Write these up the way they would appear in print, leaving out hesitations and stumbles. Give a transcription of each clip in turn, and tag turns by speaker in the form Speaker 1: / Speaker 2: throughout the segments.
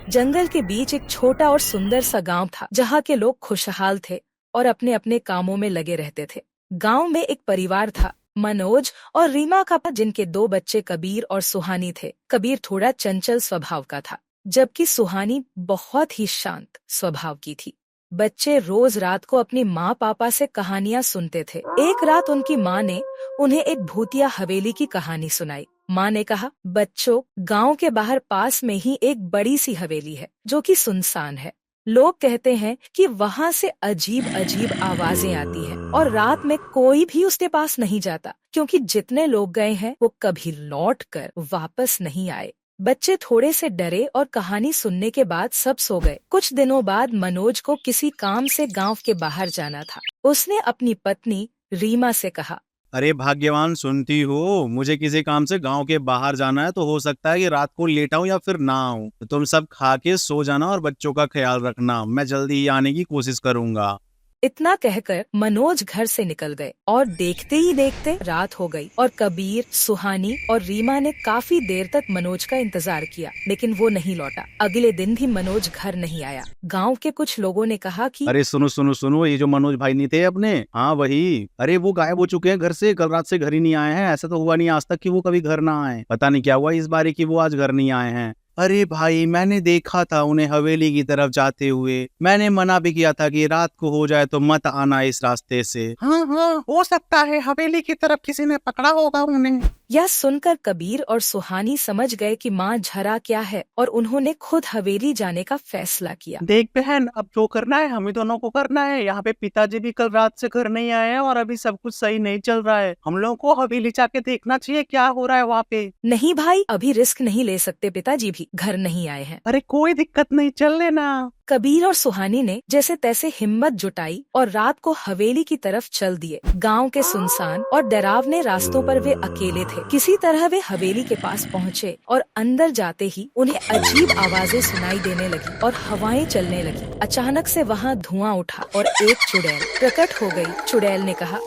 Speaker 1: जंगल के बीच एक छोटा और सुंदर सा गांव था, जहाँ के लोग खुशहाल थे और अपने अपने कामों में लगे रहते थे। गांव में एक परिवार था, मनोज और रीमा का, जिनके दो बच्चे कबीर और सुहानी थे। कबीर थोड़ा चंचल स्वभाव का था, जबकि सुहानी बहुत ही शांत स्वभाव की थी। बच्चे रोज रात को अपनी माँ पापा से कहानियाँ सुनते थे। एक रात उनकी माँ ने उन्हें एक भूतिया हवेली की कहानी सुनाई। माँ ने कहा, बच्चों, गांव के बाहर पास में ही एक बड़ी सी हवेली है, जो कि सुनसान है। लोग कहते हैं कि वहाँ से अजीब अजीब आवाजें आती हैं और रात में कोई भी उसके पास नहीं जाता, क्योंकि जितने लोग गए हैं वो कभी लौट कर वापस नहीं आए। बच्चे थोड़े से डरे और कहानी सुनने के बाद सब सो गए। कुछ दिनों बाद मनोज को किसी काम से गांव के बाहर जाना था। उसने अपनी पत्नी रीमा से कहा,
Speaker 2: अरे भाग्यवान, सुनती हो, मुझे किसी काम से गांव के बाहर जाना है, तो हो सकता है कि रात को लेट आऊं या फिर ना आऊं। तो तुम सब खा के सो जाना और बच्चों का ख्याल रखना। मैं जल्दी ही आने की कोशिश करूंगा।
Speaker 1: इतना कहकर मनोज घर से निकल गए और देखते ही देखते रात हो गई और कबीर, सुहानी और रीमा ने काफी देर तक मनोज का इंतजार किया, लेकिन वो नहीं लौटा। अगले दिन भी मनोज घर नहीं आया। गांव के कुछ लोगों ने कहा कि
Speaker 2: अरे सुनो सुनो सुनो, ये जो मनोज भाई नहीं थे अपने, हाँ वही। अरे वो गायब हो चुके हैं घर से, कल रात से घर ही नहीं आए हैं। ऐसा तो हुआ नहीं आज तक कि वो कभी घर ना आए। पता नहीं क्या हुआ इस बारी कि वो आज घर नहीं आए हैं। अरे भाई, मैंने देखा था उन्हें हवेली की तरफ जाते हुए। मैंने मना भी किया था कि रात को हो जाए तो मत आना इस रास्ते से।
Speaker 3: हाँ हाँ, हो सकता है हवेली की तरफ किसी ने पकड़ा होगा उन्हें।
Speaker 1: यह सुनकर कबीर और सुहानी समझ गए कि माँ झरा क्या है और उन्होंने खुद हवेली जाने का फैसला किया।
Speaker 3: देख बहन, अब जो करना है हमें दोनों को करना है। यहाँ पे पिताजी भी कल रात से घर नहीं आए हैं और अभी सब कुछ सही नहीं चल रहा है। हम लोगों को हवेली जाके देखना चाहिए क्या हो रहा है वहाँ पे।
Speaker 1: नहीं भाई, अभी रिस्क नहीं ले सकते, पिताजी भी घर नहीं आए हैं।
Speaker 3: अरे कोई दिक्कत नहीं, चल लेना।
Speaker 1: कबीर और सुहानी ने जैसे तैसे हिम्मत जुटाई और रात को हवेली की तरफ चल दिए। गांव के सुनसान और डरावने रास्तों पर वे अकेले थे। किसी तरह वे हवेली के पास पहुँचे और अंदर जाते ही उन्हें अजीब आवाजें सुनाई देने लगी और हवाएं चलने लगी। अचानक से वहाँ धुआं उठा और एक चुड़ैल प्रकट हो गई। चुड़ैल ने कहा,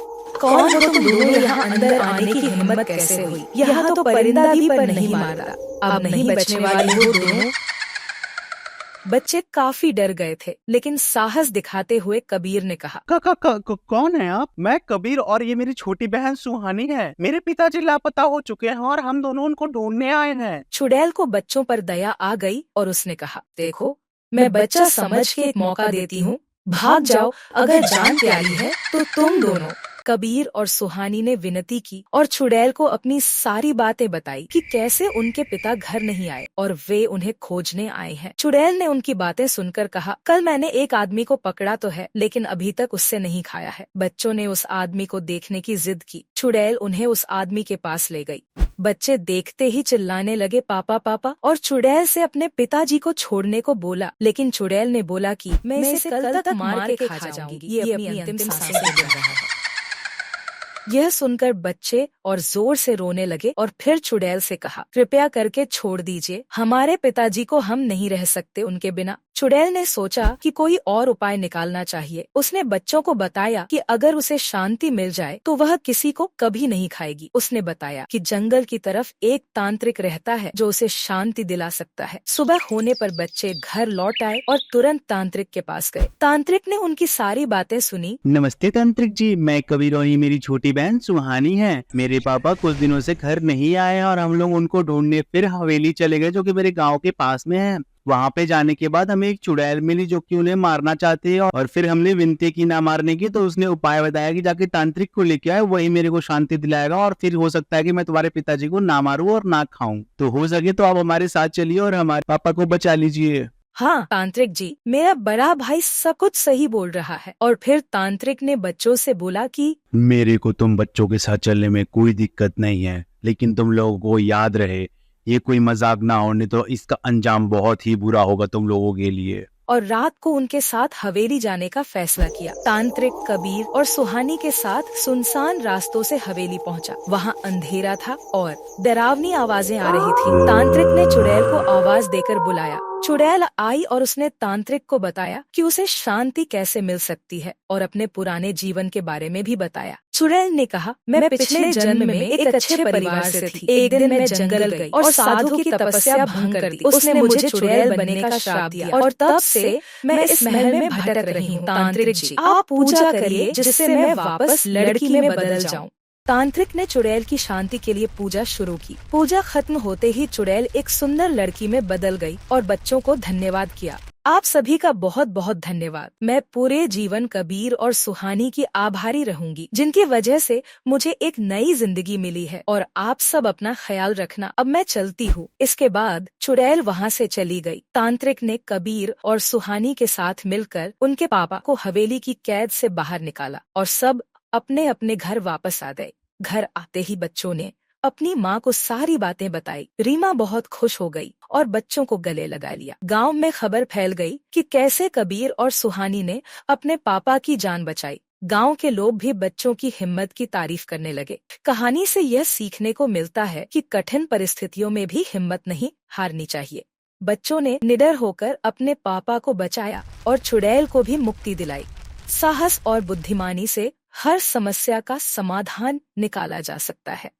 Speaker 1: कौन हो तुम दोनों? यहाँ अंदर आने की हिम्मत कैसे हुई? यहाँ तो परिंदा भी पर नहीं मारता। अब नहीं बचने वाले हो दोनों। बच्चे काफी डर गए थे, लेकिन साहस दिखाते हुए कबीर ने कहा,
Speaker 3: कौन है आप? मैं कबीर और ये मेरी छोटी बहन सुहानी है। मेरे पिताजी लापता हो चुके हैं और हम दोनों उनको ढूंढने आए हैं।
Speaker 1: चुड़ैल को बच्चों पर दया आ गई और उसने कहा, देखो, मैं बच्चा समझ के एक मौका देती हूँ, भाग जाओ। अगर जान प्यारी है तो तुम दोनों। कबीर और सुहानी ने विनती की और चुड़ैल को अपनी सारी बातें बताई कि कैसे उनके पिता घर नहीं आए और वे उन्हें खोजने आए हैं। चुड़ैल ने उनकी बातें सुनकर कहा, कल मैंने एक आदमी को पकड़ा तो है, लेकिन अभी तक उससे नहीं खाया है। बच्चों ने उस आदमी को देखने की जिद की। चुड़ैल उन्हें उस आदमी के पास ले गई। बच्चे देखते ही चिल्लाने लगे, पापा पापा, और चुड़ैल से अपने पिताजी को छोड़ने को बोला, लेकिन चुड़ैल ने बोला कि मैं इसे कल तक मार के खा जाऊंगी। ये अपनी अंतिम सांसें ले रहा है। यह सुनकर बच्चे और जोर से रोने लगे और फिर चुड़ैल से कहा, कृपया करके छोड़ दीजिए, हमारे पिताजी को हम नहीं रह सकते उनके बिना। चुड़ैल ने सोचा कि कोई और उपाय निकालना चाहिए। उसने बच्चों को बताया कि अगर उसे शांति मिल जाए तो वह किसी को कभी नहीं खाएगी। उसने बताया कि जंगल की तरफ एक तांत्रिक रहता है जो उसे शांति दिला सकता है। सुबह होने पर बच्चे घर लौट आए और तुरंत तांत्रिक के पास गए। तांत्रिक ने उनकी सारी बातें सुनी।
Speaker 2: नमस्ते तांत्रिक जी, मैं कबीर और ये मेरी छोटी बहन सुहानी है। मेरे पापा कुछ दिनों से घर नहीं आए और हम लोग उनको ढूंढने फिर हवेली चले गए, जो कि मेरे गांव के पास में है। वहाँ पे जाने के बाद हमें एक चुड़ैल मिली जो कि उन्हें मारना चाहती है, और फिर हमने विनती की ना मारने की, तो उसने उपाय बताया कि जाके तांत्रिक को लेके आए, वही मेरे को शांति दिलाएगा और फिर हो सकता है कि मैं तुम्हारे पिताजी को ना मारूं और ना खाऊं। तो हो सके तो आप हमारे साथ चलिए और हमारे पापा को बचा लीजिए।
Speaker 1: हाँ तांत्रिक जी, मेरा बड़ा भाई सब कुछ सही बोल रहा है। और फिर तांत्रिक ने बच्चों से बोला कि
Speaker 2: मेरे को तुम बच्चों के साथ चलने में कोई दिक्कत नहीं है, लेकिन तुम लोगों को याद रहे, ये कोई मजाक ना हो, नहीं तो इसका अंजाम बहुत ही बुरा होगा तुम लोगों के लिए।
Speaker 1: और रात को उनके साथ हवेली जाने का फैसला किया। तांत्रिक कबीर और सुहानी के साथ सुनसान रास्तों से हवेली पहुंचा। वहां अंधेरा था और डरावनी आवाजें आ रही थी। तांत्रिक ने चुड़ैल को आवाज देकर बुलाया। चुड़ैल आई और उसने तांत्रिक को बताया कि उसे शांति कैसे मिल सकती है और अपने पुराने जीवन के बारे में भी बताया। चुड़ैल ने कहा, मैं पिछले जन्म में एक अच्छे परिवार से थी। एक दिन मैं जंगल गई और साधु की तपस्या भंग कर दी। उसने मुझे चुड़ैल बनने का श्राप दिया और तब से मैं इस महल में भटक रही हूँ। तांत्रिक जी, आप पूजा करिए जिससे मैं वापस लड़की में बदल जाऊँ। तांत्रिक ने चुड़ैल की शांति के लिए पूजा शुरू की। पूजा खत्म होते ही चुड़ैल एक सुंदर लड़की में बदल गई और बच्चों को धन्यवाद किया। आप सभी का बहुत बहुत धन्यवाद। मैं पूरे जीवन कबीर और सुहानी की आभारी रहूंगी, जिनकी वजह से मुझे एक नई जिंदगी मिली है। और आप सब अपना ख्याल रखना। अब मैं चलती हूँ। इसके बाद चुड़ैल वहाँ से चली गई। तांत्रिक ने कबीर और सुहानी के साथ मिलकर उनके पापा को हवेली की कैद से बाहर निकाला और सब अपने अपने घर वापस आ गए। घर आते ही बच्चों ने अपनी माँ को सारी बातें बताई। रीमा बहुत खुश हो गई और बच्चों को गले लगा लिया। गांव में खबर फैल गई कि कैसे कबीर और सुहानी ने अपने पापा की जान बचाई। गांव के लोग भी बच्चों की हिम्मत की तारीफ करने लगे। कहानी से यह सीखने को मिलता है कि कठिन परिस्थितियों में भी हिम्मत नहीं हारनी चाहिए। बच्चों ने निडर होकर अपने पापा को बचाया और चुड़ैल को भी मुक्ति दिलाई। साहस और बुद्धिमानी से हर समस्या का समाधान निकाला जा सकता है।